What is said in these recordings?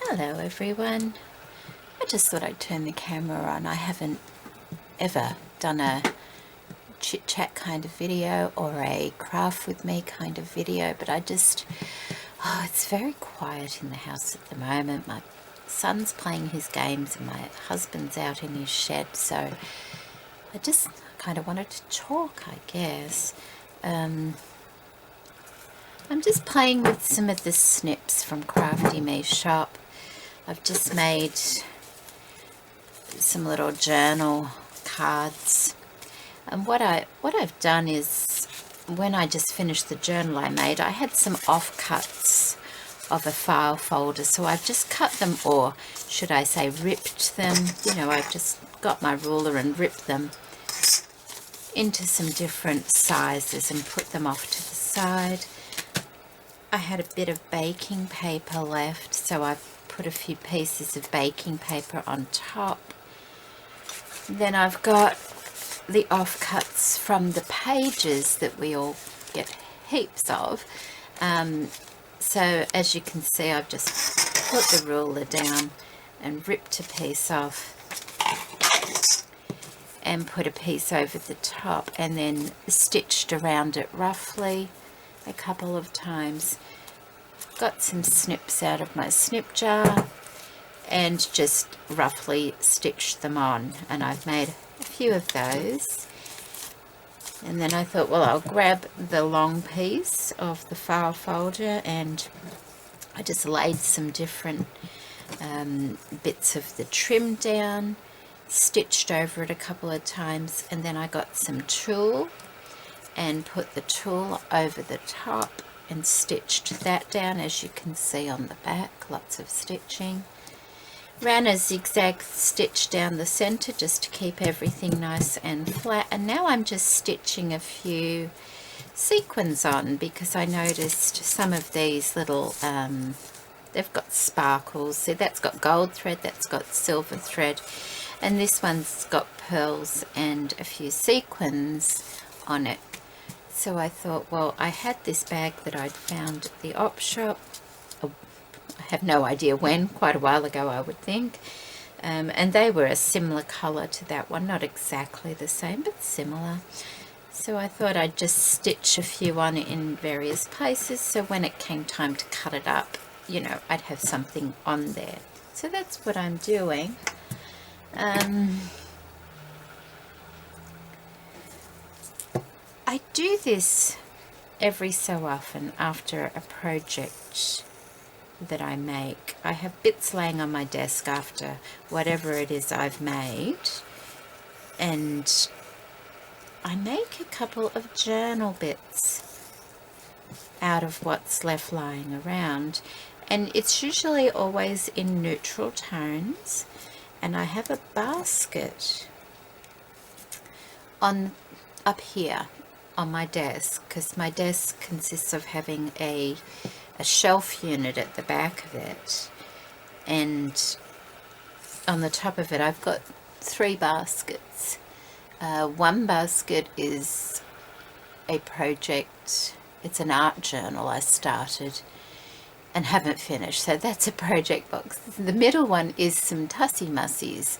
Hello everyone. I just thought I'd turn the camera on. I haven't ever done a chit chat kind of video or a craft with me kind of video, but it's very quiet in the house at the moment. My son's playing his games and my husband's out in his shed, so I just kind of wanted to talk, I guess. I'm just playing with some of the snips from Crafty Me shop. I've just made some little journal cards, and what I've done is, when I just finished the journal I made, I had some offcuts of a file folder, so I've just cut them, or should I say ripped them. I've just got my ruler and ripped them into some different sizes and put them off to the side. I had a bit of baking paper left, so I've put a few pieces of baking paper on top. Then I've got the offcuts from the pages that we all get heaps of. So as you can see, I've just put the ruler down and ripped a piece off and put a piece over the top, and then stitched around it roughly a couple of times. Got some snips out of my snip jar and just roughly stitched them on, and I've made a few of those. And then I thought, well, I'll grab the long piece of the file folder, and I just laid some different bits of the trim down, stitched over it a couple of times, and then I got some tulle and put the tulle over the top and stitched that down, as you can see on the back, lots of stitching. Ran a zigzag stitch down the center just to keep everything nice and flat, and now I'm just stitching a few sequins on, because I noticed some of these little they've got sparkles. See, that's got gold thread, that's got silver thread, and this one's got pearls and a few sequins on it. So I thought, well, I had this bag that I'd found at the op shop. I have no idea when, quite a while ago I would think, and they were a similar colour to that one, not exactly the same but similar. So I thought I'd just stitch a few on in various places, so when it came time to cut it up, I'd have something on there. So that's what I'm doing. I do this every so often after a project that I make. I have bits laying on my desk after whatever it is I've made, and I make a couple of journal bits out of what's left lying around, and it's usually always in neutral tones. And I have a basket up here on my desk, because my desk consists of having a shelf unit at the back of it, and on the top of it I've got 3 baskets. One basket is a project, it's an art journal I started and haven't finished, so that's a project box. The middle one is some Tussie Mussies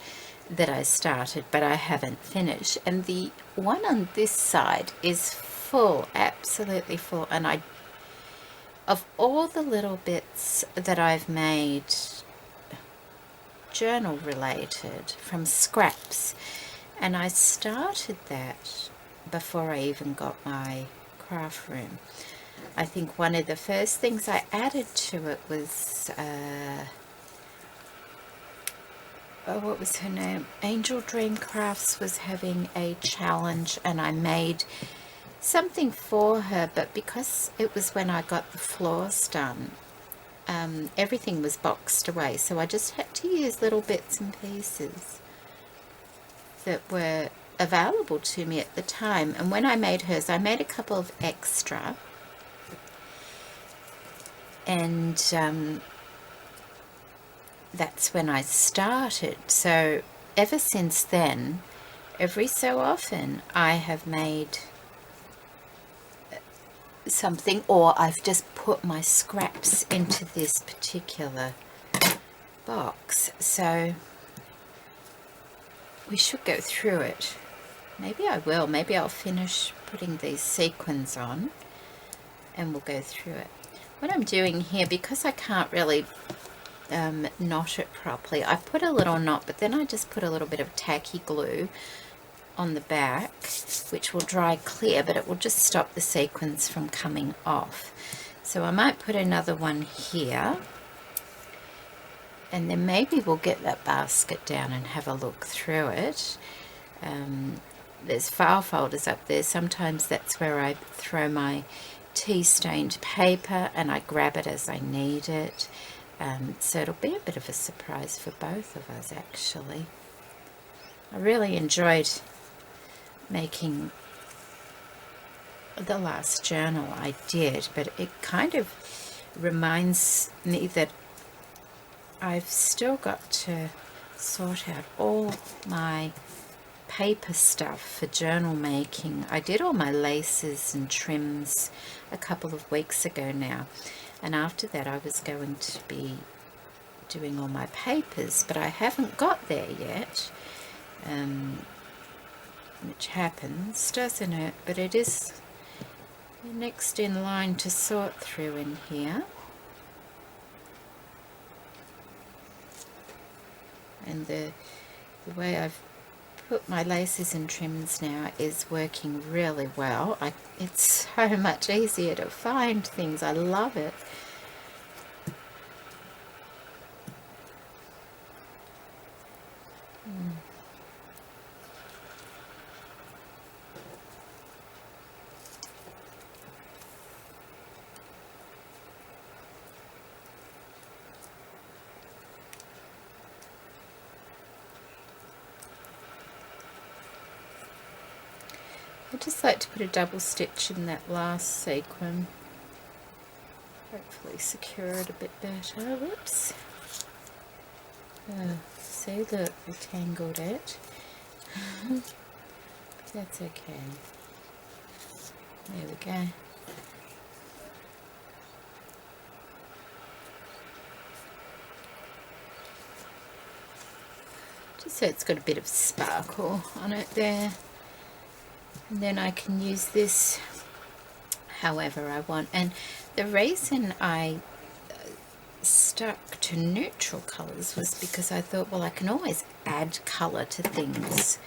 that I started but I haven't finished, and the one on this side is full, absolutely full, and of all the little bits that I've made journal related from scraps, and I started that before I even got my craft room. I think one of the first things I added to it was what was her name? Angel Dream Crafts was having a challenge, and I made something for her, but because it was when I got the floors done, everything was boxed away, so I just had to use little bits and pieces that were available to me at the time. And when I made hers, I made a couple of extra, and that's when I started. So ever since then, every so often I have made something, or I've just put my scraps into this particular box, so we should go through it. Maybe I will. Maybe I'll finish putting these sequins on and we'll go through it. What I'm doing here, because I can't really knot it properly, I put a little knot, but then I just put a little bit of tacky glue on the back, which will dry clear, but it will just stop the sequins from coming off. So I might put another one here, and then maybe we'll get that basket down and have a look through it. There's file folders up there. Sometimes that's where I throw my tea stained paper and I grab it as I need it. So it'll be a bit of a surprise for both of us, actually. I really enjoyed making the last journal I did, but it kind of reminds me that I've still got to sort out all my paper stuff for journal making. I did all my laces and trims a couple of weeks ago now, and after that I was going to be doing all my papers, but I haven't got there yet, which happens, doesn't it? But it is next in line to sort through in here. And the way I've put my laces and trims now is working really well. It's so much easier to find things. I love it. I just like to put a double stitch in that last sequin. Hopefully secure it a bit better. Whoops. Oh, see, look, we tangled it. That's okay. There we go. Just so it's got a bit of sparkle on it there. And then I can use this however I want. And the reason I stuck to neutral colours was because I thought, well, I can always add colour to things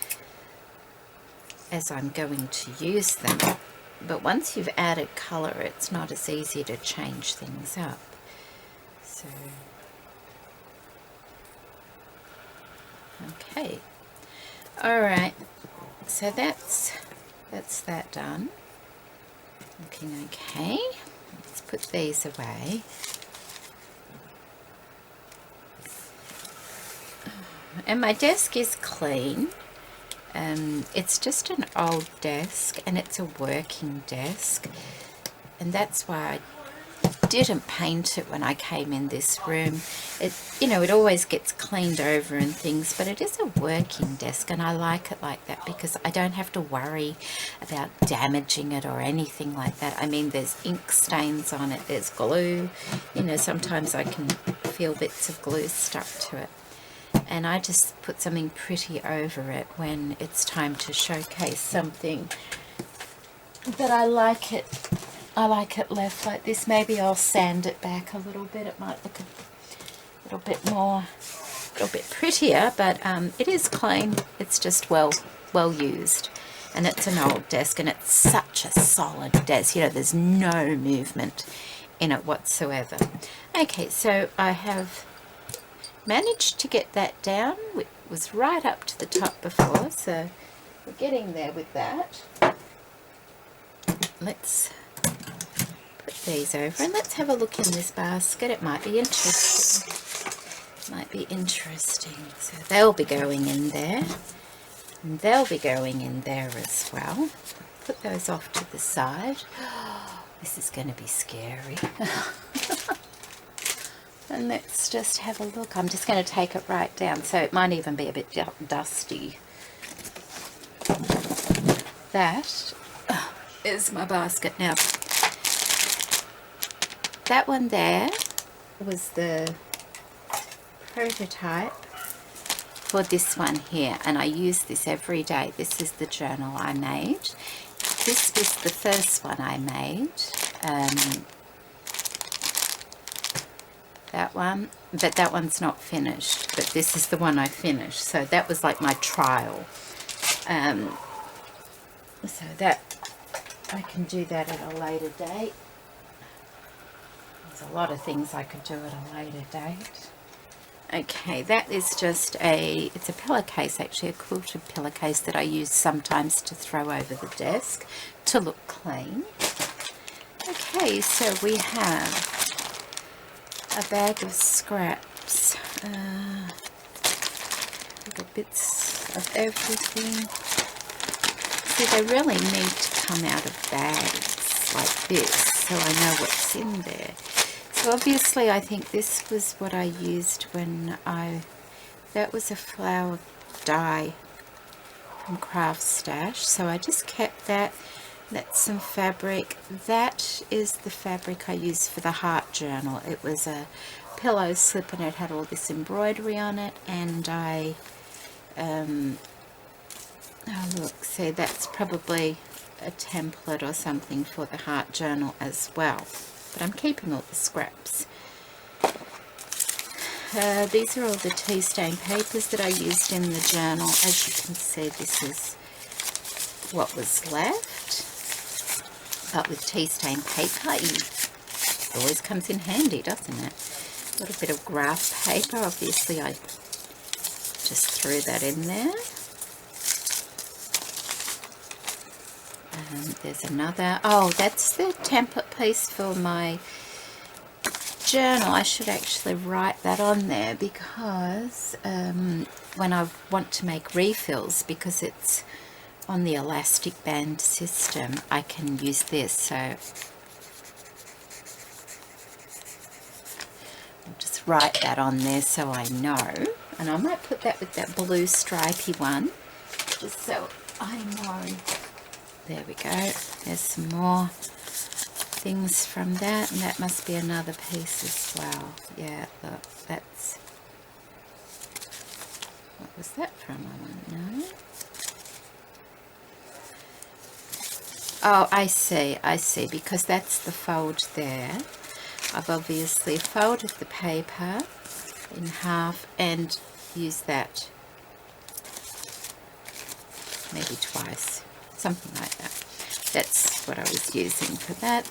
as I'm going to use them. But once you've added colour, it's not as easy to change things up. So, okay. Alright, so that's that done. Looking okay. Let's put these away. And my desk is clean. It's just an old desk, and it's a working desk, and that's why I didn't paint it when I came in this room. It always gets cleaned over and things, but it is a working desk, and I like it like that because I don't have to worry about damaging it or anything like that. I mean, there's ink stains on it, there's glue, sometimes I can feel bits of glue stuck to it. And I just put something pretty over it when it's time to showcase something. But I like it left like this. Maybe I'll sand it back a little bit. It might look a little bit prettier, but it is clean. It's just well used. And it's an old desk, and it's such a solid desk. There's no movement in it whatsoever. Okay, so I have managed to get that down. It was right up to the top before, so we're getting there with that. Let's put these over and let's have a look in this basket. It might be interesting. So they'll be going in there, and they'll be going in there as well. Put those off to the side. This is going to be scary. And let's just have a look. I'm just going to take it right down, so it might even be a bit dusty. That is my basket. Now, that one there was the prototype for this one here, and I use this every day. This is the journal I made. This was the first one I made, that one, but that one's not finished, but this is the one I finished. So that was like my trial. So that I can do that at a later date. There's a lot of things I could do at a later date. Okay, that is just it's a pillowcase, actually, a quilted pillowcase that I use sometimes to throw over the desk to look clean. Okay, so we have a bag of scraps, little bits of everything. See, they really need to come out of bags like this, so I know what's in there. So obviously I think this was what I used when that was a flower dye from Craft Stash, so I just kept that. That's some fabric. That is the fabric I used for the heart journal. It was a pillow slip and it had all this embroidery on it, and I oh look, see, that's probably a template or something for the heart journal as well, but I'm keeping all the scraps. These are all the tea stain papers that I used in the journal. As you can see, this is what was left. But with tea stain paper, it always comes in handy, doesn't it? A little bit of graph paper. Obviously, I just threw that in there. And there's another. Oh, that's the template piece for my journal. I should actually write that on there, because when I want to make refills, because it's on the elastic band system, I can use this. So I'll just write that on there so I know, and I might put that with that blue stripy one just so I know. There we go. There's some more things from that, and that must be another piece as well. Yeah, look, that's, what was that from? I don't know. Oh, I see, because that's the fold there. I've obviously folded the paper in half and used that maybe twice, something like that. That's what I was using for that.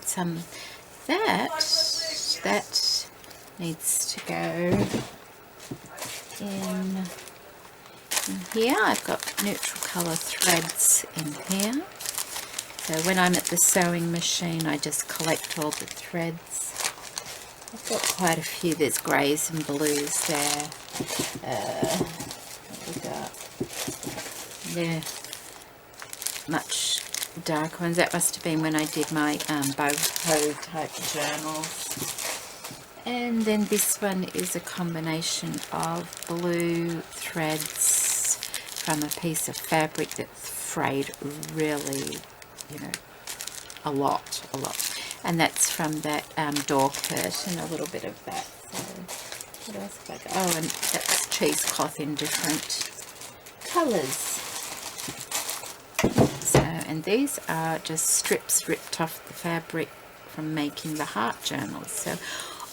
That needs to go in here. I've got neutral colour threads in here. So when I'm at the sewing machine, I just collect all the threads. I've got quite a few. There's greys and blues there. What we got? Yeah, much dark ones. That must have been when I did my boho type journals. And then this one is a combination of blue threads from a piece of fabric that's frayed really, you know, a lot. And that's from that door curtain, a little bit of that. So what else have I got? Oh, and that's cheesecloth in different colours. So, and these are just strips ripped off the fabric from making the heart journals. So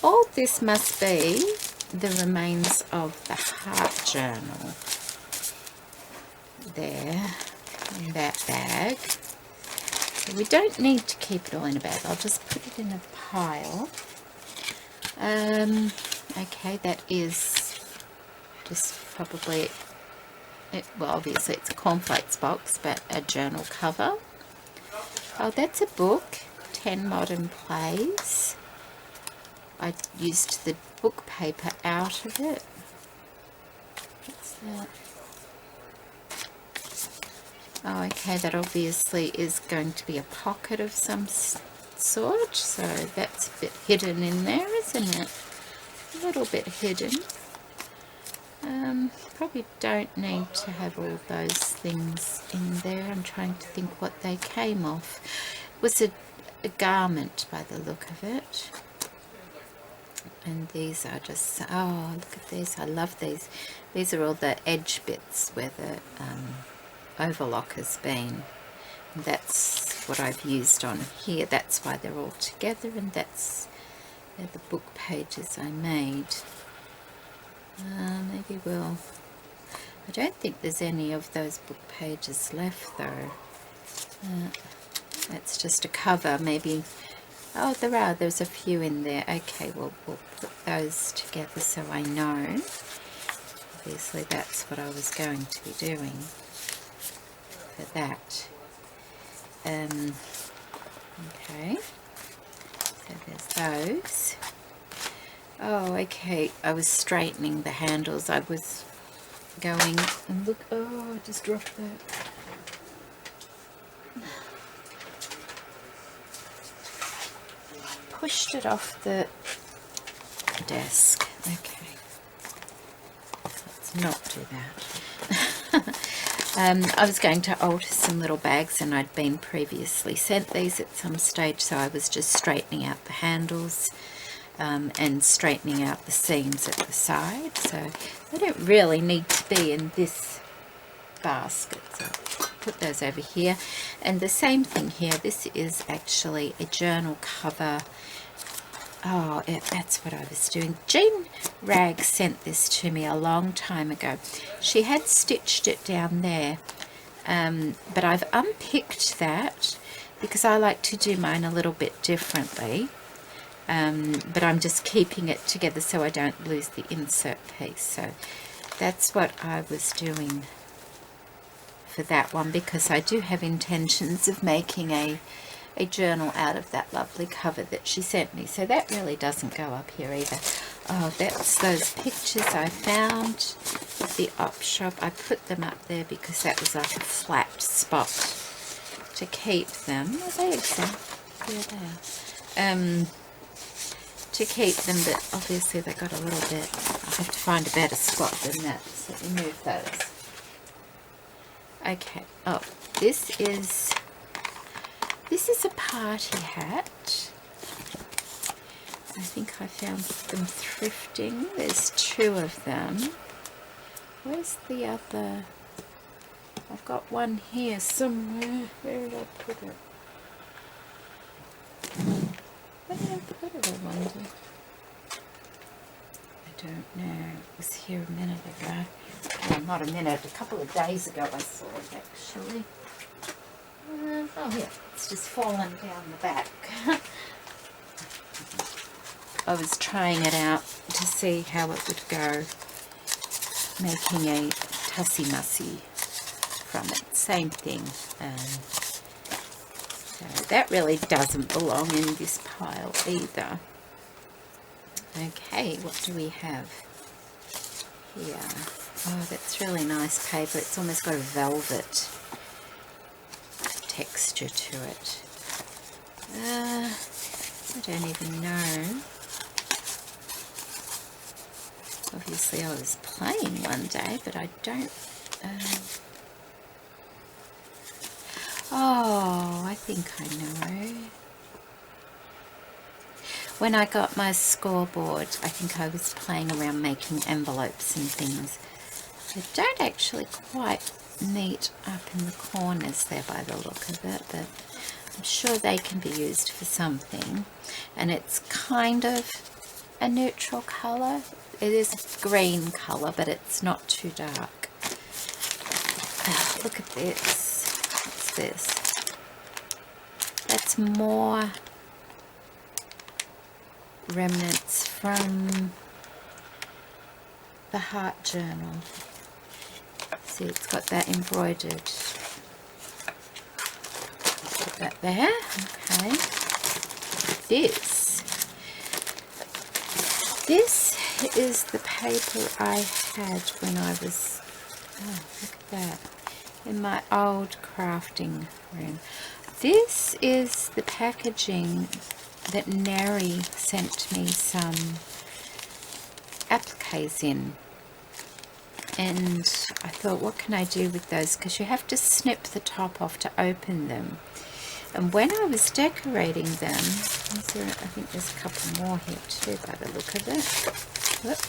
all this must be the remains of the heart journal there in that bag. So we don't need to keep it all in a bag. I'll just put it in a pile. Okay, that is just probably well, obviously it's a cornflakes box, but a journal cover. Oh, that's a book, 10 Modern Plays. I used the book paper out of it. What's that? Oh, okay, that obviously is going to be a pocket of some sort, so that's a bit hidden in there, isn't it? A little bit hidden. Probably don't need to have all those things in there. I'm trying to think what they came off. It was a garment by the look of it. And these are just, oh, look at these. I love these. These are all the edge bits where the overlock has been. And that's what I've used on here. That's why they're all together, and they're the book pages I made. Maybe we'll... I don't think there's any of those book pages left though. That's just a cover, maybe. Oh, there's a few in there. Okay, we'll put those together so I know. Obviously that's what I was going to be doing for that. Okay, so there's those. Oh, okay, I was straightening the handles. I was going, and look, oh, I just dropped that. Pushed it off the desk. Okay, let's not do that. I was going to alter some little bags, and I'd been previously sent these at some stage, so I was just straightening out the handles and straightening out the seams at the side. So they don't really need to be in this basket, so I'll put those over here. And the same thing here, this is actually a journal cover. Oh, that's what I was doing. Jean Ragg sent this to me a long time ago. She had stitched it down there, but I've unpicked that because I like to do mine a little bit differently. But I'm just keeping it together so I don't lose the insert piece. So that's what I was doing for that one, because I do have intentions of making a journal out of that lovely cover that she sent me. So that really doesn't go up here either. Oh, that's those pictures I found at the op shop. I put them up there because that was like a flat spot to keep them. Are they exact? Yeah, they are. To keep them, but obviously they got a little bit, I'll have to find a better spot than that, so let me move those. Okay, oh, this is a party hat. I think I found them thrifting. There's 2 of them. Where's the other? I've got one here somewhere. Where did I put it? Where did I put it, I wonder? I don't know. It was here a minute ago. Well, not a minute, a couple of days ago I saw it actually. Oh yeah, it's just fallen down the back. I was trying it out to see how it would go, making a Tussie Mussy from it. Same thing. So that really doesn't belong in this pile either. Okay, what do we have here? Oh, that's really nice paper. It's almost got a velvet texture to it. I don't even know. Obviously I was playing one day, but I don't... Oh, I think I know. When I got my scoreboard, I think I was playing around making envelopes and things. They don't actually quite meet up in the corners there by the look of it, but I'm sure they can be used for something. And it's kind of a neutral colour. It is a green colour, but it's not too dark. Look at this. What's this? That's more remnants from the Heart Journal. See, it's got that embroidered. Put that there. Okay. This is the paper I had when I was, oh, look at that, in my old crafting room. This is the packaging that Neri sent me some appliques in, and I thought, what can I do with those, because you have to snip the top off to open them. And when I was decorating them, I think there's a couple more here too by the look of it. Whoop.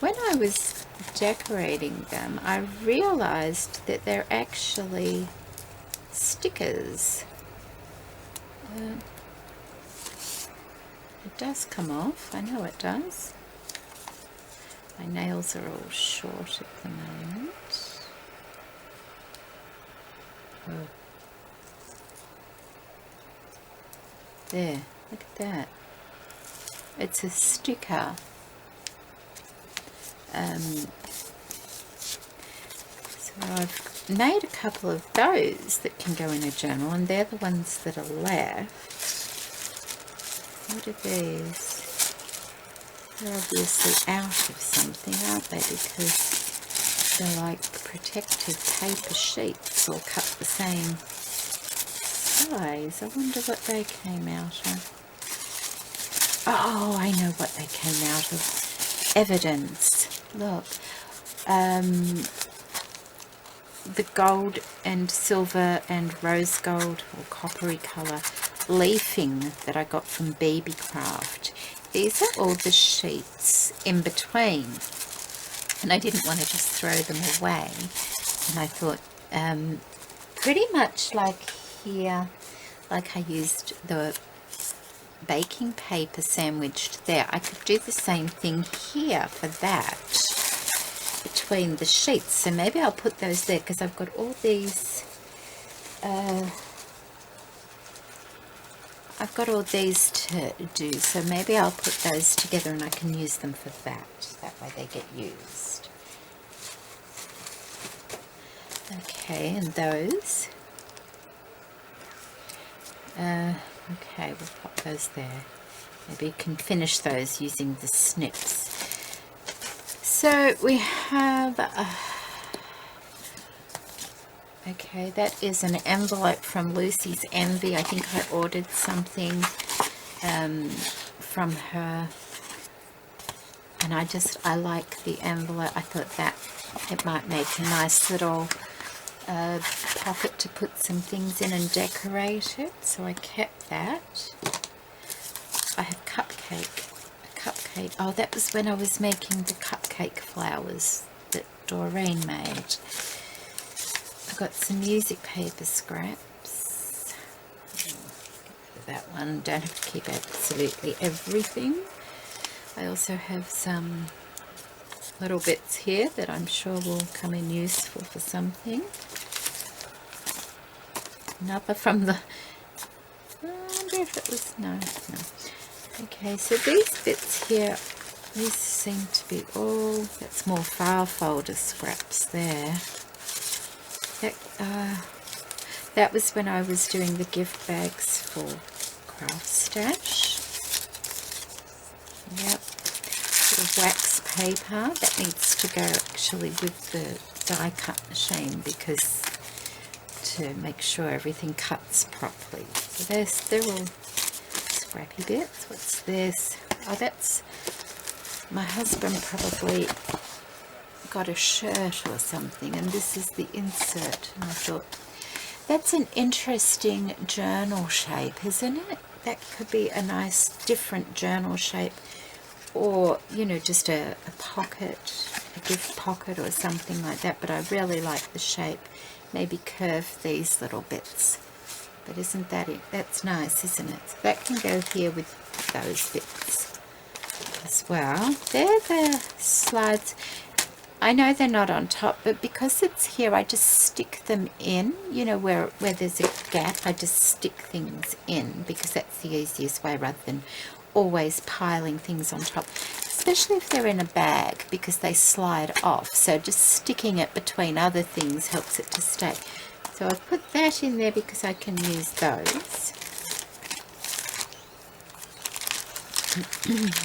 When I was decorating them, I realized that they're actually stickers. It does come off, I know it does. My nails are all short at the moment. Oh. There, look at that. It's a sticker. So I've made a couple of those that can go in a journal, and they're the ones that are left. What are these? They're obviously out of something, aren't they? Because they're like protective paper sheets, all cut the same size. I wonder what they came out of. Oh, I know what they came out of. Evidence. Look. The gold and silver and rose gold or coppery colour leafing that I got from BB Craft. These are all the sheets in between, and I didn't want to just throw them away, and I thought pretty much like here, like I used the baking paper sandwiched there, I could do the same thing here for that between the sheets. So maybe I'll put those there because I've got all these I've got all these to do, so maybe I'll put those together and I can use them for that. That way they get used. Okay, and those. Okay, we'll pop those there. Maybe you can finish those using the snips. So we have... okay, that is an envelope from Lucy's Envy. I think I ordered something from her, and I like the envelope. I thought that it might make a nice little pocket to put some things in and decorate it, so I kept that. I have a cupcake. Oh, that was when I was making the cupcake flowers that Doreen made. I've got some music paper scraps. Get rid of that one. Don't have to keep absolutely everything. I also have some little bits here that I'm sure will come in useful for something. Another from the... I wonder if it was... No. Okay, so these bits here, these seem to be all... That's more file folder scraps there. That was when I was doing the gift bags for Craft Stash. Yep. Little wax paper that needs to go actually with the die cut machine, because to make sure everything cuts properly. So they're all scrappy bits. What's this? Oh, that's... My husband probably got a shirt or something, and this is the insert, and I thought that's an interesting journal shape, isn't it? That could be a nice different journal shape, or you know, just a pocket, a gift pocket or something like that. But I really like the shape. Maybe curve these little bits, but isn't that it? That's nice, isn't it? So that can go here with those bits as well. They're the slides. I know they're not on top, but because it's here, I just stick them in, you know, where there's a gap, I just stick things in, because that's the easiest way rather than always piling things on top, especially if they're in a bag, because they slide off. So just sticking it between other things helps it to stay. So I've put that in there because I can use those.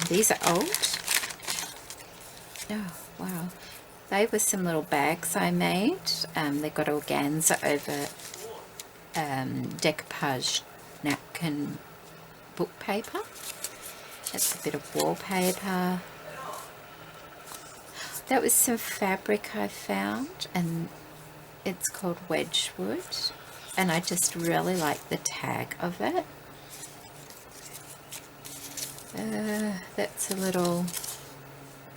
These are old. Oh, wow. They were some little bags I made. They got organza over decoupage napkin book paper. That's a bit of wallpaper. That was some fabric I found, and it's called Wedgwood. and I just really like the tag of it. That's a little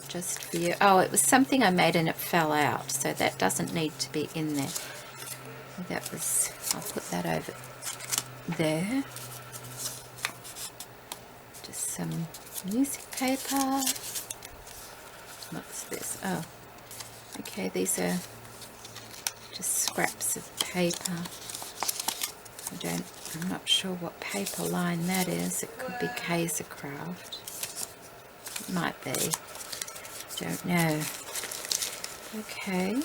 just for you. Oh, it was something I made and it fell out, so that doesn't need to be in there. That was, I'll put that over there. Just some music paper. What's this? Oh, okay, these are just scraps of paper. I'm not sure what paper line that is. It could be Kaiser Craft. It might be. Don't know. Okay.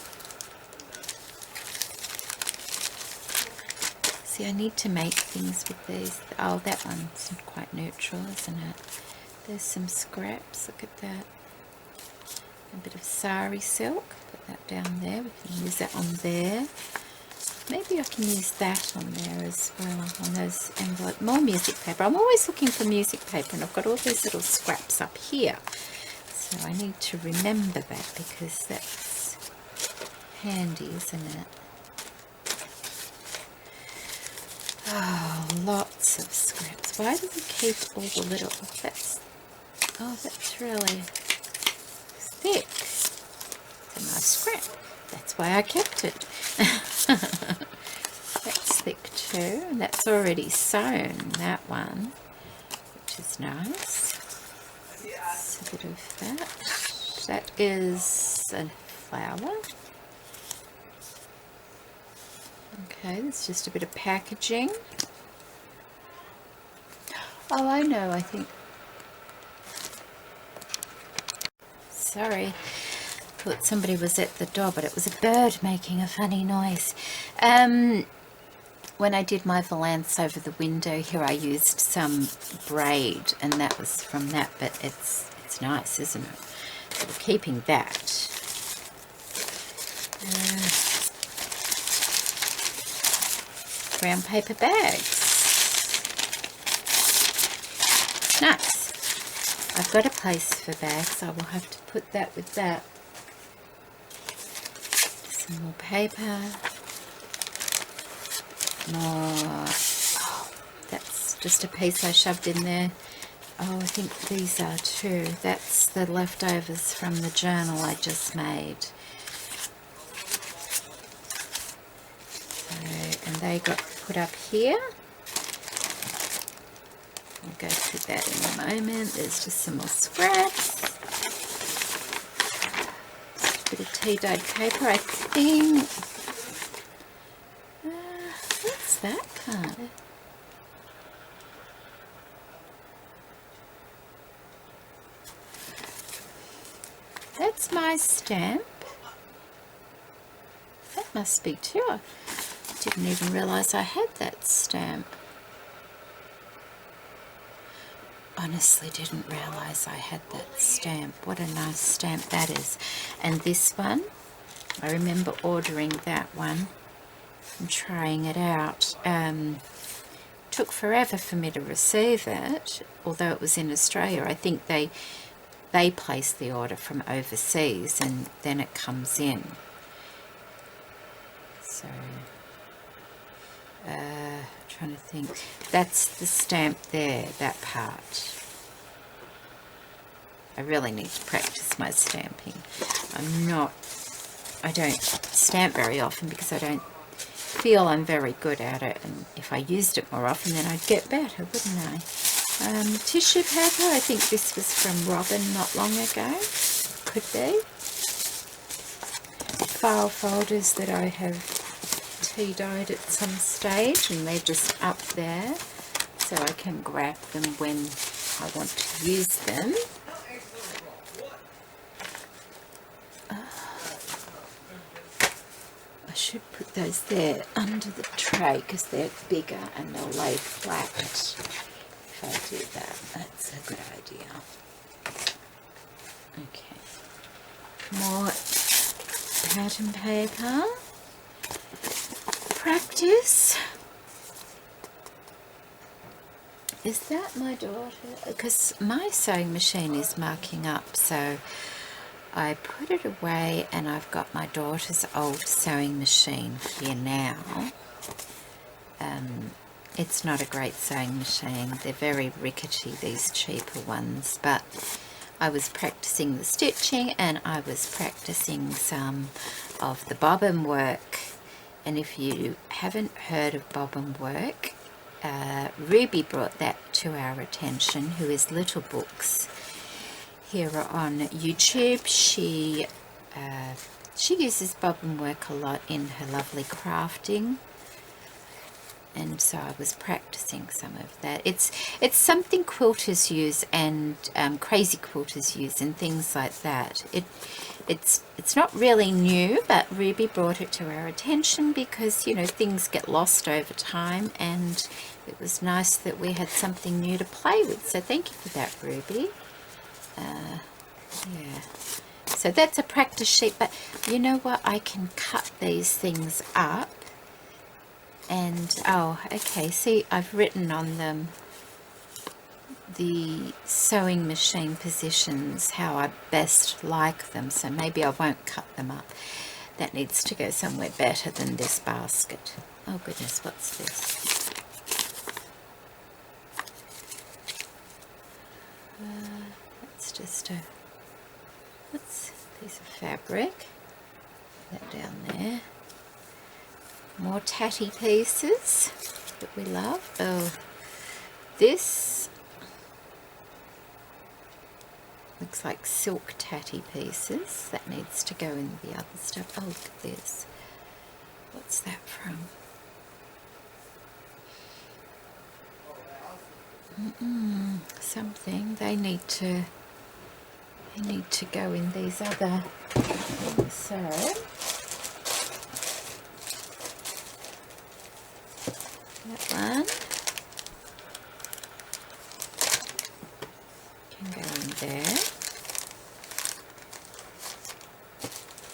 See, I need to make things with these. Oh, that one's quite neutral, isn't it? There's some scraps. Look at that. A bit of sari silk. Put that down there. We can use that on there. Maybe I can use that on there as well, on those envelopes. More music paper. I'm always looking for music paper, and I've got all these little scraps up here. So I need to remember that, because that's handy, isn't it? Oh, lots of scraps. Why do we keep all the little... that's really thick. It's a nice scrap. That's why I kept it. That's thick too, and that's already sewn, that one, which is nice. It's a bit of that. That is a flower. Okay, there's just a bit of packaging. Oh, I know, I think. Sorry. Thought somebody was at the door, but it was a bird making a funny noise. When I did my valance over the window here, I used some braid, and that was from that, but it's nice, isn't it? So we're keeping that. Brown paper bags. Nice. I've got a place for bags. I will have to put that with that. Some more paper. More. Oh, that's just a piece I shoved in there. Oh, I think these are too. That's the leftovers from the journal I just made. So, and they got put up here. I'll go through that in a moment. There's just some more scraps. Just a bit of tea-dyed paper, I think. What's that card? That's my stamp. That must be too. I didn't even realise I had that stamp. Honestly didn't realise I had that stamp. What a nice stamp that is. And this one, I remember ordering that one and trying it out. Took forever for me to receive it, although it was in Australia. I think they place the order from overseas and then it comes in. So, trying to think. That's the stamp there, that part. I really need to practice my stamping. I don't stamp very often because I don't feel I'm very good at it, and if I used it more often then I'd get better, wouldn't I? Tissue paper, I think this was from Robin not long ago. Could be. File folders that I have tea-dyed at some stage, and they're just up there so I can grab them when I want to use them. I should put those there under the tray because they're bigger and they'll lay flat. If I do that, that's a good idea. Okay. More pattern paper. Practice. Is that my daughter? Because my sewing machine is marking up, so I put it away, and I've got my daughter's old sewing machine here now. it's not a great sewing machine. They're very rickety, these cheaper ones, but I was practicing the stitching and I was practicing some of the bobbin work. And if you haven't heard of bobbin work, Ruby brought that to our attention, who is Little Books here on YouTube. She uses bobbin work a lot in her lovely crafting, and so I was practicing some of that. It's something quilters use and crazy quilters use and things like that. It's not really new, but Ruby brought it to our attention because, you know, things get lost over time, and it was nice that we had something new to play with. So thank you for that, Ruby. Yeah. So that's a practice sheet, but you know what? I can cut these things up. And, oh, okay, see, I've written on them the sewing machine positions, how I best like them, so maybe I won't cut them up. That needs to go somewhere better than this basket. Oh goodness, what's this? That's just a, what's a piece of fabric. Put that down there. More tatty pieces that we love. Oh, this looks like silk tatty pieces. That needs to go in the other stuff. Oh, look at this. What's that from? Something. They need to go in these other things. So that one can go in there.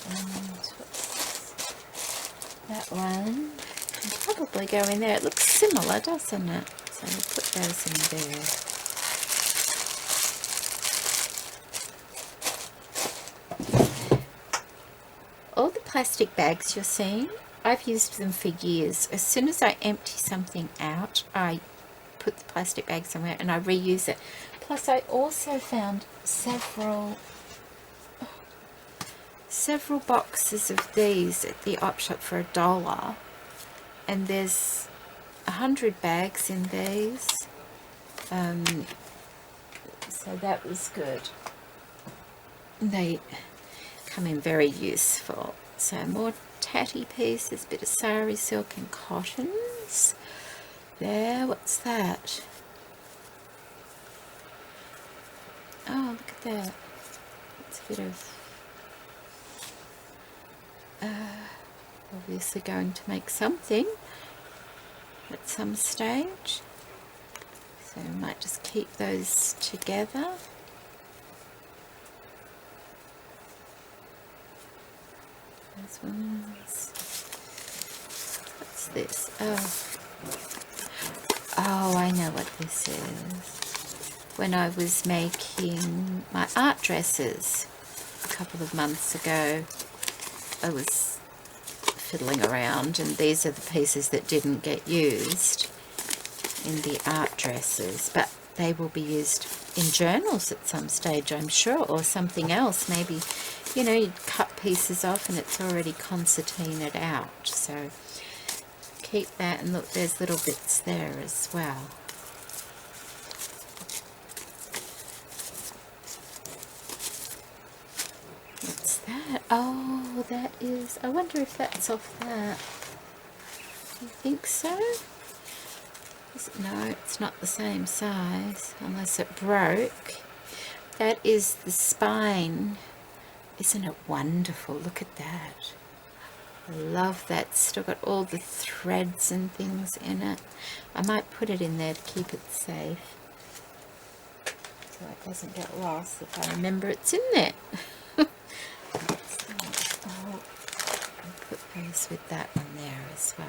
And that one can probably go in there. It looks similar, doesn't it? So we'll put those in there. All the plastic bags you're seeing, I've used them for years. As soon as I empty something out, I put the plastic bag somewhere and I reuse it. Plus I also found several boxes of these at the op shop for $1, and there's 100 bags in these, so that was good. They come in very useful. So more tatty pieces, bit of sari silk and cottons. There, what's that? Oh, look at that. It's a bit of obviously going to make something at some stage. So we might just keep those together. Those ones. What's this? Oh, I know what this is. When I was making my art dresses a couple of months ago, I was fiddling around, and these are the pieces that didn't get used in the art dresses, but they will be used in journals at some stage, I'm sure, or something else. Maybe, you know, you cut pieces off and it's already concertinaed out. So keep that, and look, there's little bits there as well. What's that? Oh, that is, I wonder if that's off that. Do you think so? No, it's not the same size, unless it broke. That is the spine. Isn't it wonderful? Look at that. I love that. Still got all the threads and things in it. I might put it in there to keep it safe, so it doesn't get lost if I remember it's in there. So, I'll put those with that one there as well.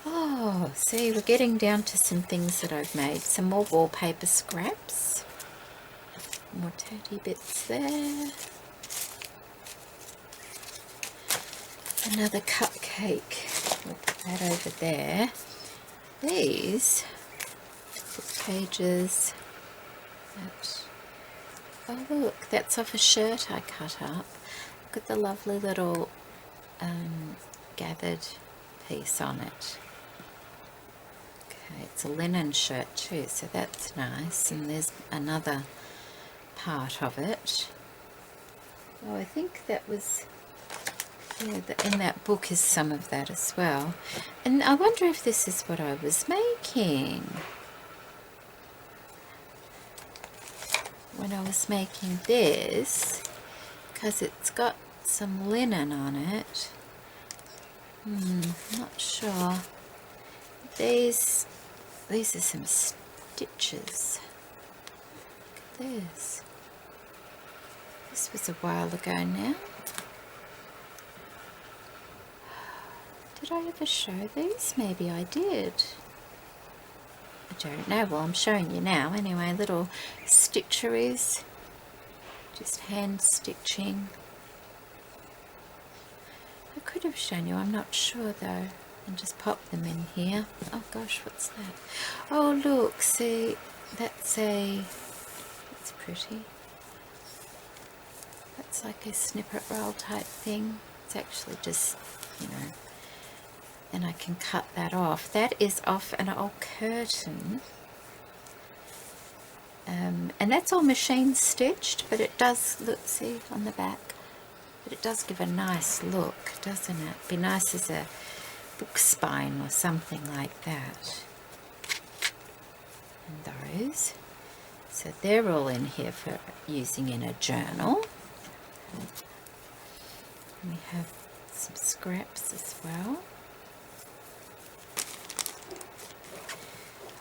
Oh, see, we're getting down to some things that I've made. Some more wallpaper scraps. More tatty bits there. Another cupcake We'll put that over there. These pages, oh look, that's off a shirt I cut up. Look at the lovely little gathered piece on it. Okay, it's a linen shirt too, so that's nice. And there's another part of it. Oh, I think that was, yeah, in that book is some of that as well. And I wonder if this is what I was making when I was making this, because it's got some linen on it. Not sure. These are some stitches. Look at this. This was a while ago now. Did I ever show these? Maybe I did. I don't know. Well, I'm showing you now. Anyway, little stitcheries. Just hand stitching. I could have shown you. I'm not sure though. And just pop them in here. Oh gosh, what's that? Oh look, see, that's pretty. That's like a snippet roll type thing. It's actually just, you know, and I can cut that off. That is off an old curtain. And that's all machine stitched, but it does, look, see, on the back. But it does give a nice look, doesn't it? Be nice as a book spine or something like that. And those, so they're all in here for using in a journal. And we have some scraps as well.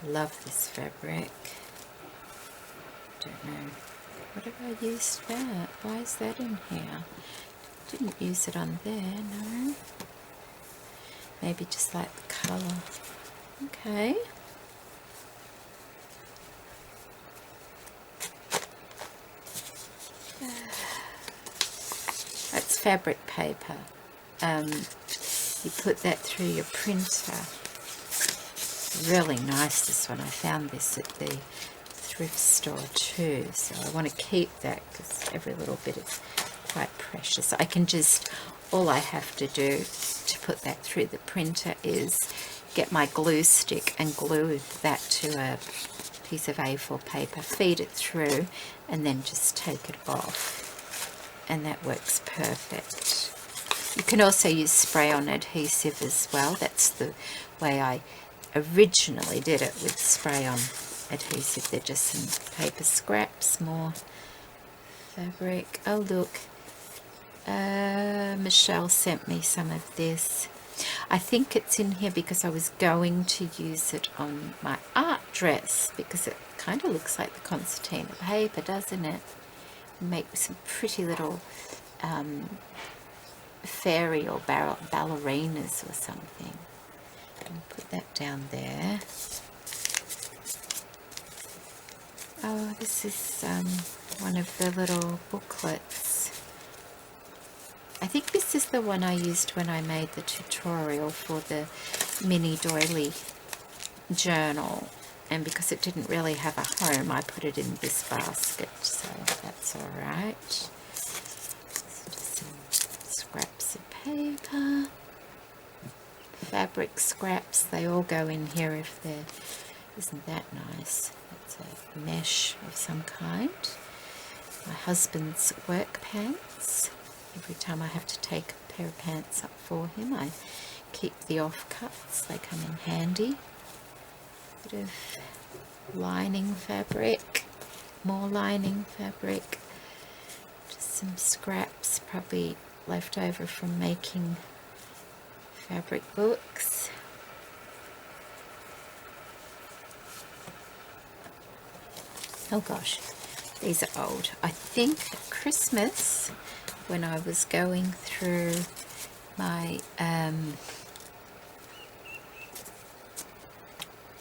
I love this fabric. Don't know, what have I used that? Why is that in here? Didn't use it on there, no. Maybe just like the colour. Okay. That's fabric paper. You put that through your printer. Really nice, this one. I found this at the thrift store too, so I want to keep that because every little bit is quite precious. I can just, all I have to do to put that through the printer is get my glue stick and glue that to a piece of A4 paper, feed it through, and then just take it off, and that works perfect. You can also use spray-on adhesive as well. That's the way I originally did it, with spray-on adhesive. They're just some paper scraps, more fabric. Oh look, Michelle sent me some of this. I think it's in here because I was going to use it on my art dress, because it kind of looks like the concertina paper, doesn't it? Make some pretty little fairy or ballerinas or something. And put that down there. Oh, this is one of the little booklets. I think this is the one I used when I made the tutorial for the mini doily journal, and because it didn't really have a home, I put it in this basket, so that's alright. Just some scraps of paper, fabric scraps, they all go in here if they're, isn't that nice? It's a mesh of some kind. My husband's work pants. Every time I have to take a pair of pants up for him, I keep the offcuts, they come in handy. Bit of lining fabric, more lining fabric, just some scraps probably left over from making fabric books. Oh gosh, these are old. I think at Christmas, when I was going through my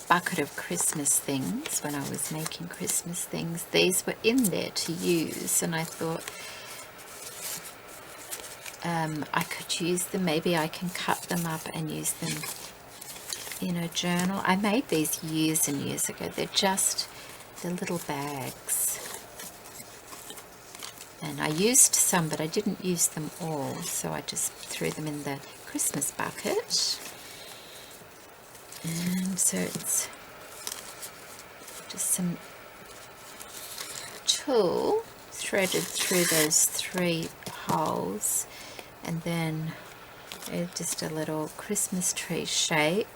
bucket of Christmas things, when I was making Christmas things, these were in there to use, and I thought I could use them. Maybe I can cut them up and use them in a journal. I made these years and years ago. They're little bags. And I used some, but I didn't use them all, so I just threw them in the Christmas bucket. And so it's just some tulle threaded through those 3 holes, and then just a little Christmas tree shape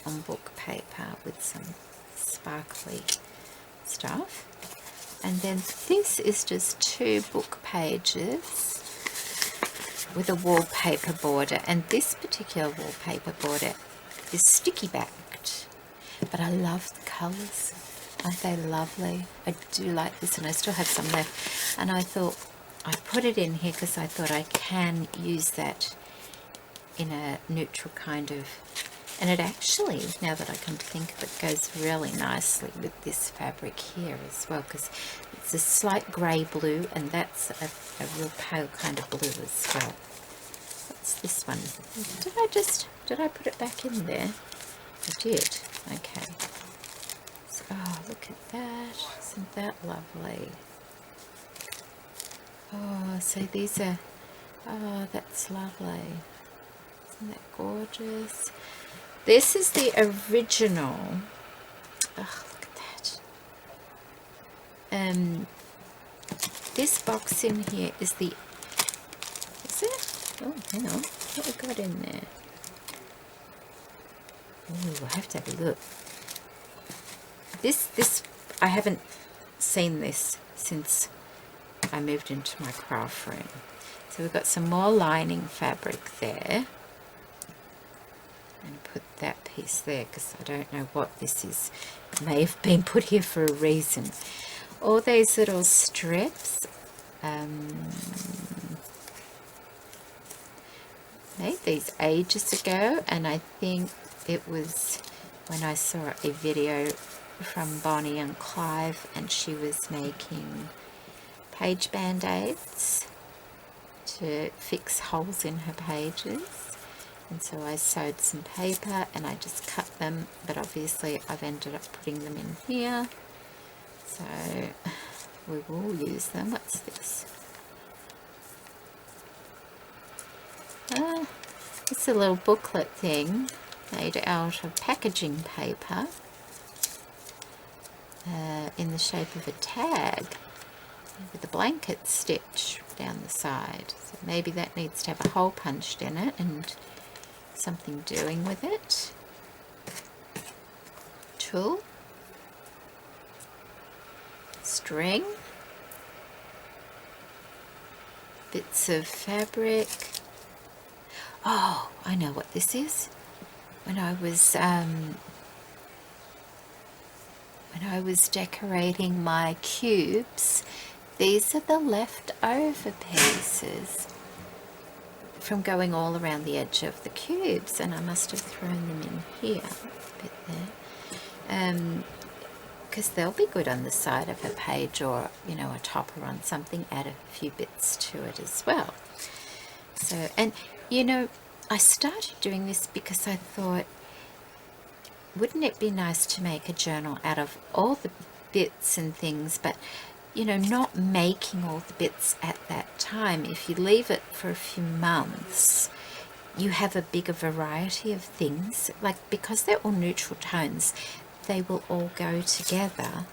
on book paper with some sparkly stuff. And then this is just 2 book pages with a wallpaper border, and this particular wallpaper border is sticky backed, but I love the colours. Aren't they lovely? I do like this, and I still have some left, and I thought I put it in here because I thought I can use that in a neutral kind of, and it actually, now that I come to think of it, goes really nicely with this fabric here as well, because it's a slight grey blue, and that's a real pale kind of blue as well. What's this one? Did I put it back in there? I did. Okay. So, oh, look at that. Isn't that lovely? Oh, so these are, oh, that's lovely. Isn't that gorgeous? This is the original. Oh, look at that. This box in here is the, is it? Oh, hang on. What have we got in there? Oh, I have to have a look. This, I haven't seen this since I moved into my craft room. So we've got some more lining fabric there. And put that piece there because I don't know what this is. It may have been put here for a reason. All these little strips. Made these ages ago, and I think it was when I saw a video from Bonnie and Clive, and she was making page band-aids to fix holes in her pages, and so I sewed some paper and I just cut them, but obviously I've ended up putting them in here, so we will use them. What's this? It's a little booklet thing made out of packaging paper in the shape of a tag with a blanket stitch down the side. So maybe that needs to have a hole punched in it and something doing with it. Tulle, string, bits of fabric. Oh, I know what this is. When I was decorating my cubes, these are the leftover pieces from going all around the edge of the cubes, and I must have thrown them in here a bit there, because they'll be good on the side of a page, or you know, a topper on something. Add a few bits to it as well. So, and you know, I started doing this because I thought, wouldn't it be nice to make a journal out of all the bits and things, but you know, not making all the bits at that time. If you leave it for a few months, you have a bigger variety of things, like because they're all neutral tones, they will all go together.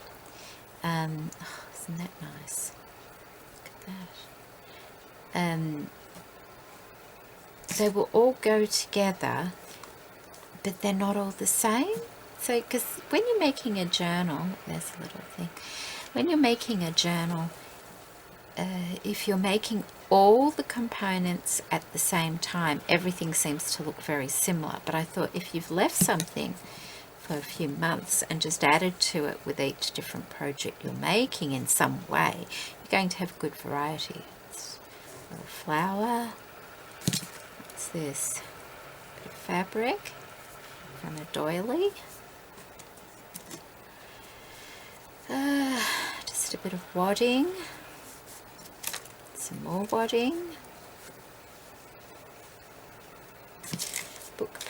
Oh, isn't that nice? Look at that. They will all go together, but they're not all the same. So, because when you're making a journal, there's a little thing. When you're making a journal, if you're making all the components at the same time, everything seems to look very similar. But I thought if you've left something for a few months and just added to it with each different project you're making in some way, you're going to have good variety. It's a little flower. What's this? A bit of fabric from a doily. Just a bit of wadding. Some more wadding.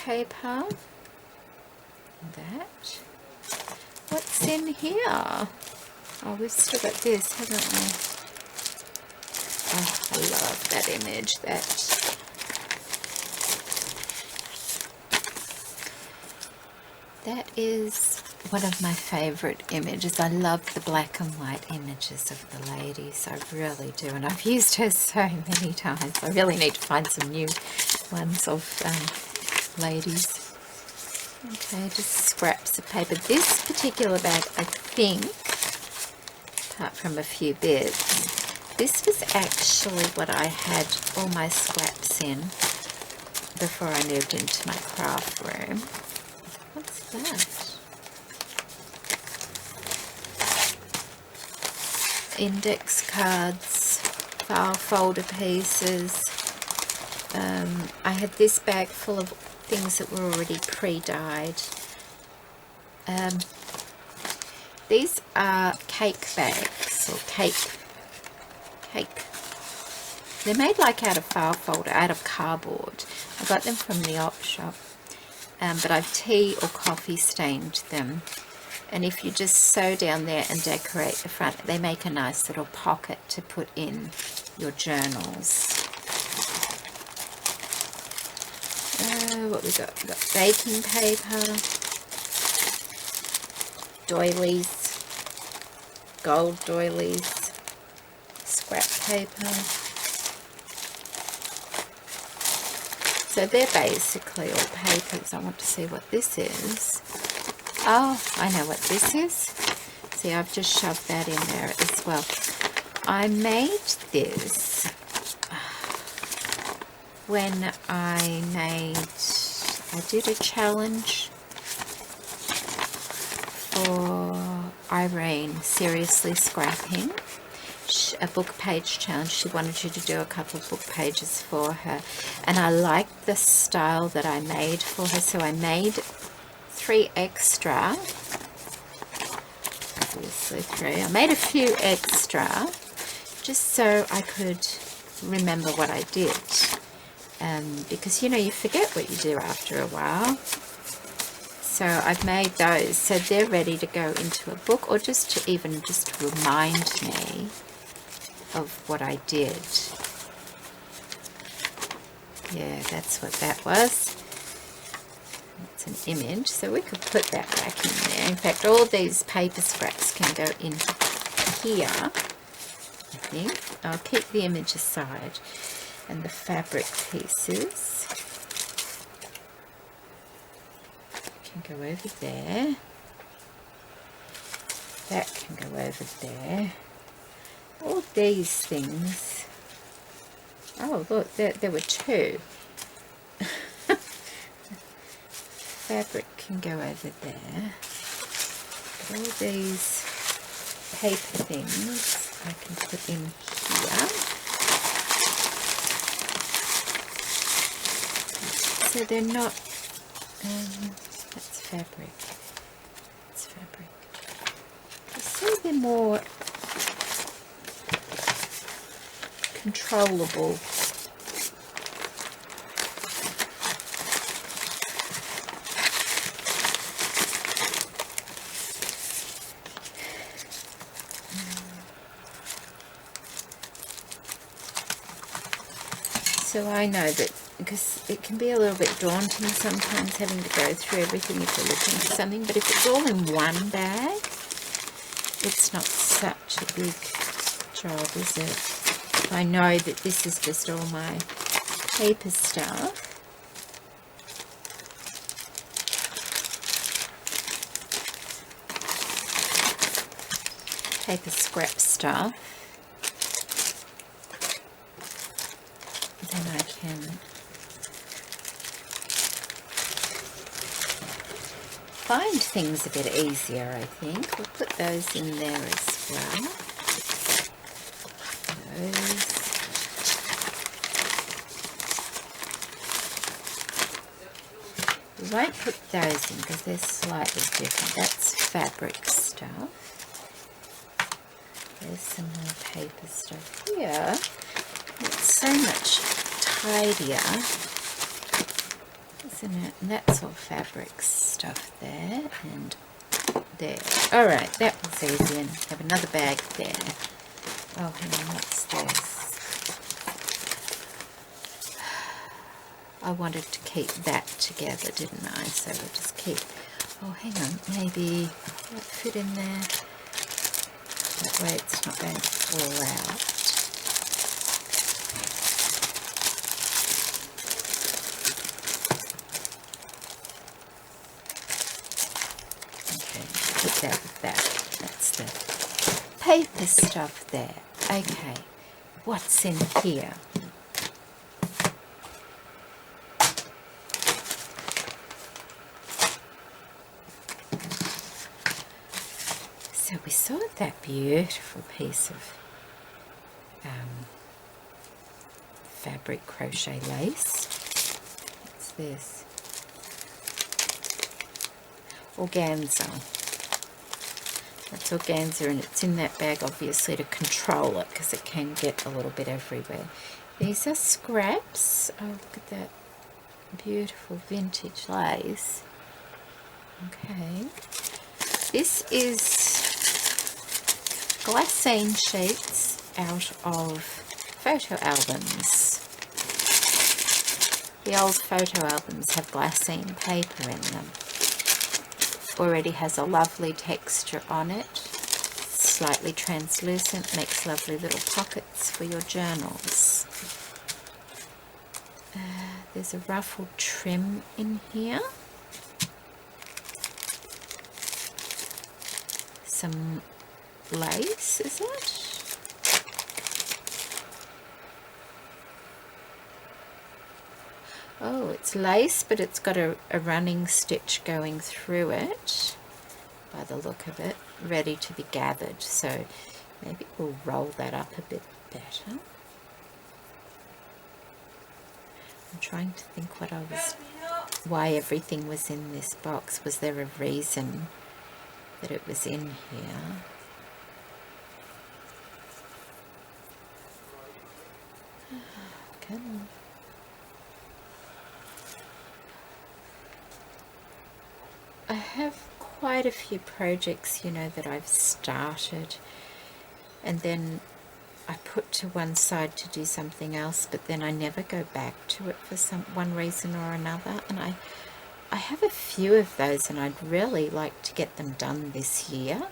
paper. That. What's in here? Oh, we've still got this, haven't we? Oh, I love that image. That is one of my favourite images. I love the black and white images of the ladies. I really do. And I've used her so many times. I really need to find some new ones of ladies. Okay, just scraps of paper. This particular bag, I think, apart from a few bits, this was actually what I had all my scraps in before I moved into my craft room. What's that? Index cards, file folder pieces. I had this bag full of things that were already pre-dyed. These are cake bags, or cake. They're made like out of file folder, out of cardboard. I got them from the op shop. But I've tea or coffee stained them, and if you just sew down there and decorate the front, they make a nice little pocket to put in your journals. What we got? We got baking paper, doilies, gold doilies, scrap paper. So they're basically all papers. I want to see what this is. Oh, I know what this is. See, I've just shoved that in there as well. I made this when I did a challenge for Irene, Seriously Scrapping. A book page challenge. She wanted you to do a couple of book pages for her, and I liked the style that I made for her, so I made 3 extra. Obviously 3. I made a few extra just so I could remember what I did, because you know, you forget what you do after a while. So I've made those, so they're ready to go into a book, or just to even just remind me of what I did. Yeah, that's what that was. It's an image, so we could put that back in there. In fact, all these paper scraps can go in here, I think. I'll keep the image aside, and the fabric pieces can go over there. That can go over there. All these things. Oh, look, there were 2. Fabric can go over there. But all these paper things I can put in here. So they're not, that's fabric. It's fabric. So they're more controllable. So I know that, because it can be a little bit daunting sometimes having to go through everything if you're looking for something, but if it's all in one bag, it's not such a big job, is it? I know that this is just all my paper stuff. Paper scrap stuff. Then I can find things a bit easier, I think. We'll put those in there as well. Those. We won't put those in because they're slightly different. That's fabric stuff. There's some more paper stuff here. It's so much tidier. This isn't it? And that's all fabric stuff there and there. Alright, that was easy. And have another bag there. Oh, hang on, what's this? I wanted to keep that together, didn't I? So we'll just keep... Oh, hang on, maybe that fit in there. That way it's not going to fall out. Okay, put that with that. That's the paper stuff there. Okay, what's in here? So we saw that beautiful piece of fabric crochet lace. What's this? Organza. That's organza, and it's in that bag obviously to control it because it can get a little bit everywhere. These are scraps. Oh, look at that beautiful vintage lace. Okay. This is glassine sheets out of photo albums. The old photo albums have glassine paper in them. Already has a lovely texture on it. Slightly translucent, makes lovely little pockets for your journals. There's a ruffled trim in here. Some lace, is it? Oh, it's lace, but it's got a running stitch going through it, by the look of it, ready to be gathered. So maybe we'll roll that up a bit better. I'm trying to think why everything was in this box. Was there a reason that it was in here? Come on. I have quite a few projects, you know, that I've started and then I put to one side to do something else, but then I never go back to it for one reason or another. And I have a few of those and I'd really like to get them done this year.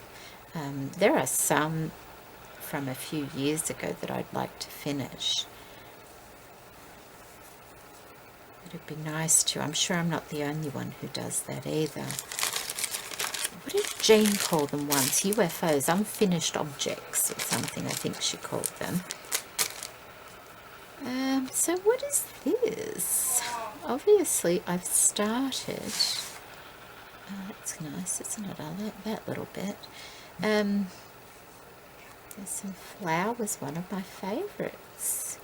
There are some from a few years ago that I'd like to finish. It'd be nice to. I'm sure I'm not the only one who does that either. What did Jean call them once? UFOs, unfinished objects or something, I think she called them. So what is this? Obviously I've started. Oh, that's nice, isn't it? I like that little bit. There's some flowers, one of my favourites.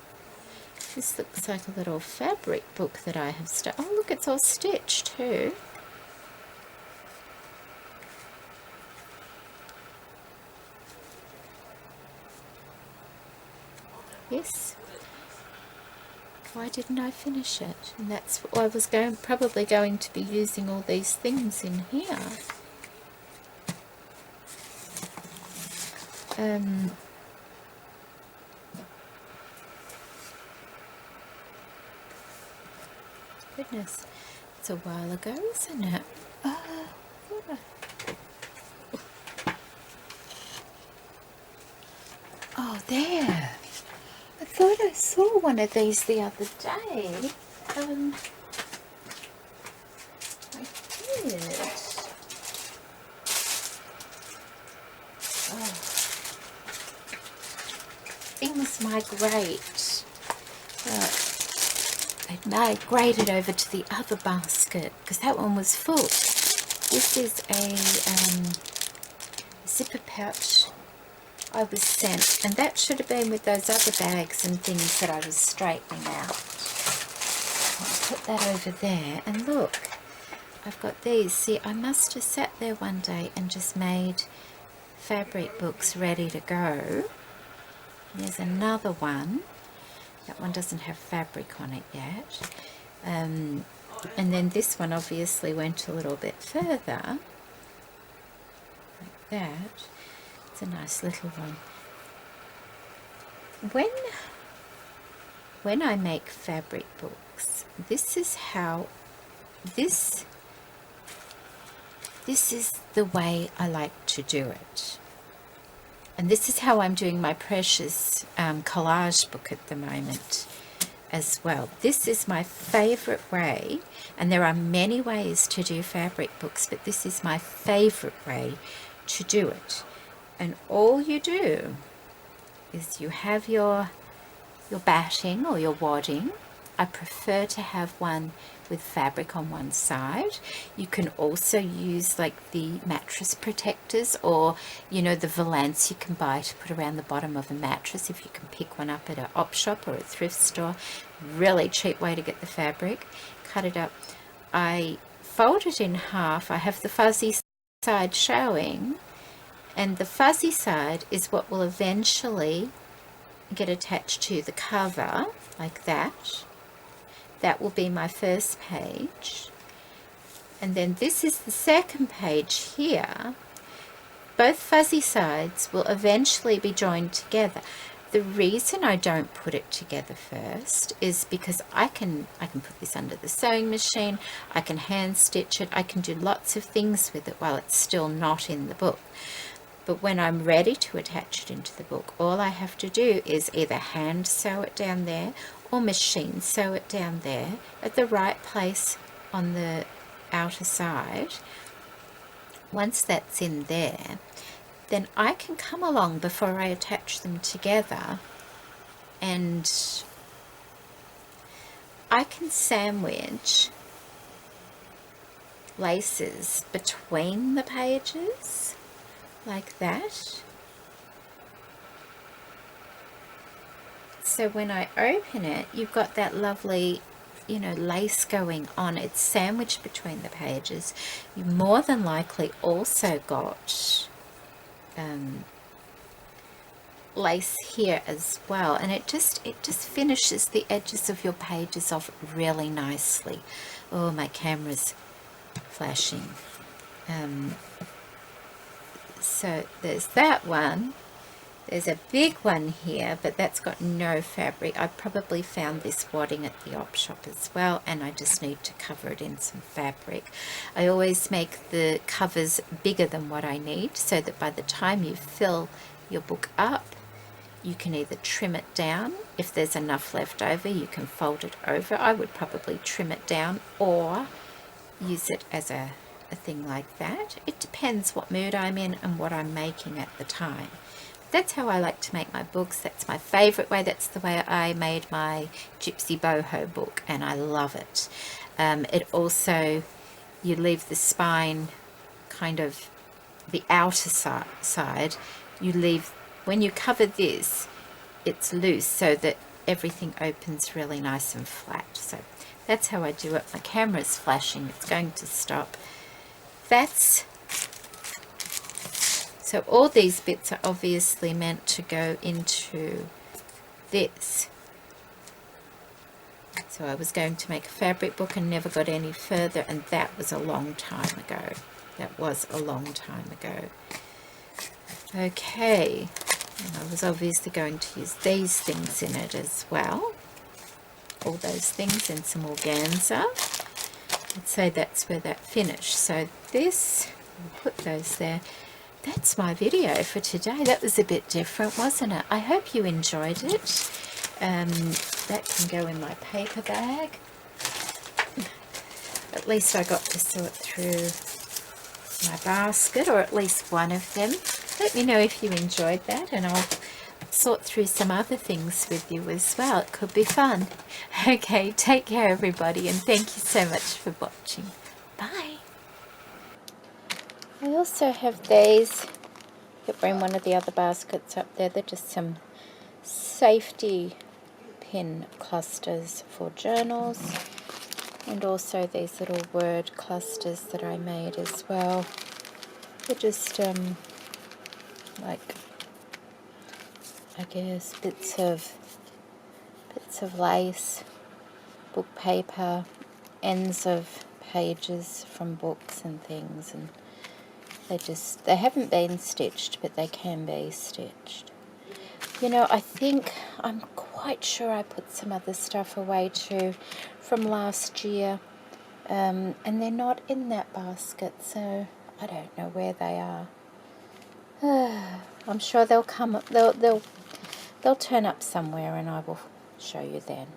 This looks like a little fabric book that I have started. Oh, look, it's all stitched too. Yes. Why didn't I finish it? And that's what I was probably going to be using all these things in here. Goodness, it's a while ago, isn't it? Oh, there. I thought I saw one of these the other day. I did. Oh. Things migrate. They migrated over to the other basket because that one was full. This is a zipper pouch I was sent, and that should have been with those other bags and things that I was straightening out. I'll put that over there, and look, I've got these. See, I must have sat there one day and just made fabric books ready to go. There's another one. That one doesn't have fabric on it yet. And then this one obviously went a little bit further, like that. It's a nice little one. When I make fabric books, this is the way I like to do it. And this is how I'm doing my Precious collage book at the moment as well. This is my favorite way, and there are many ways to do fabric books, but this is my favorite way to do it. And all you do is you have your batting or your wadding. I prefer to have one with fabric on one side. You can also use like the mattress protectors, or you know, the volants you can buy to put around the bottom of a mattress if you can pick one up at an op shop or a thrift store. Really cheap way to get the fabric. Cut it up. I fold it in half. I have the fuzzy side showing, and the fuzzy side is what will eventually get attached to the cover, like that. That will be my first page, and then this is the second page here. Both fuzzy sides will eventually be joined together. The reason I don't put it together first is because I can put this under the sewing machine, I can hand stitch it, I can do lots of things with it while it's still not in the book. But when I'm ready to attach it into the book, all I have to do is either hand sew it down there or machine sew it down there at the right place on the outer side. Once that's in there, then I can come along before I attach them together, and I can sandwich laces between the pages like that. So when I open it, you've got that lovely, you know, lace going on. It's sandwiched between the pages. You more than likely also got lace here as well, and it just finishes the edges of your pages off really nicely. Oh, my camera's flashing. So there's that one. There's a big one here, but that's got no fabric. I probably found this wadding at the op shop as well, and I just need to cover it in some fabric. I always make the covers bigger than what I need, so that by the time you fill your book up, you can either trim it down. If there's enough left over, you can fold it over. I would probably trim it down or use it as a thing like that. It depends what mood I'm in and what I'm making at the time. That's how I like to make my books. That's my favorite way. That's the way I made my Gypsy Boho book, and I love it. It also, you leave the spine, kind of the outer side, you leave, when you cover this, it's loose so that everything opens really nice and flat. So that's how I do it. My camera's flashing. It's going to stop. So all these bits are obviously meant to go into this. So I was going to make a fabric book and never got any further, and that was a long time ago. That was a long time ago. Okay, and I was obviously going to use these things in it as well. All those things and some organza. I'd say that's where that finished. So this, I'll put those there. That's my video for today. That was a bit different, wasn't it? I hope you enjoyed it. That can go in my paper bag. At least I got to sort through my basket, or at least one of them. Let me know if you enjoyed that, and I'll sort through some other things with you as well. It could be fun. Okay, take care everybody, and thank you so much for watching. Bye. I also have these that were in one of the other baskets up there. They're just some safety pin clusters for journals, and also these little word clusters that I made as well. They're just like, I guess, bits of lace, book paper, ends of pages from books and things, and they haven't been stitched, but they can be stitched. You know, I'm quite sure I put some other stuff away too from last year, and they're not in that basket, so I don't know where they are. I'm sure they'll come. They'll turn up somewhere, and I will show you then.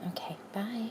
Okay, bye.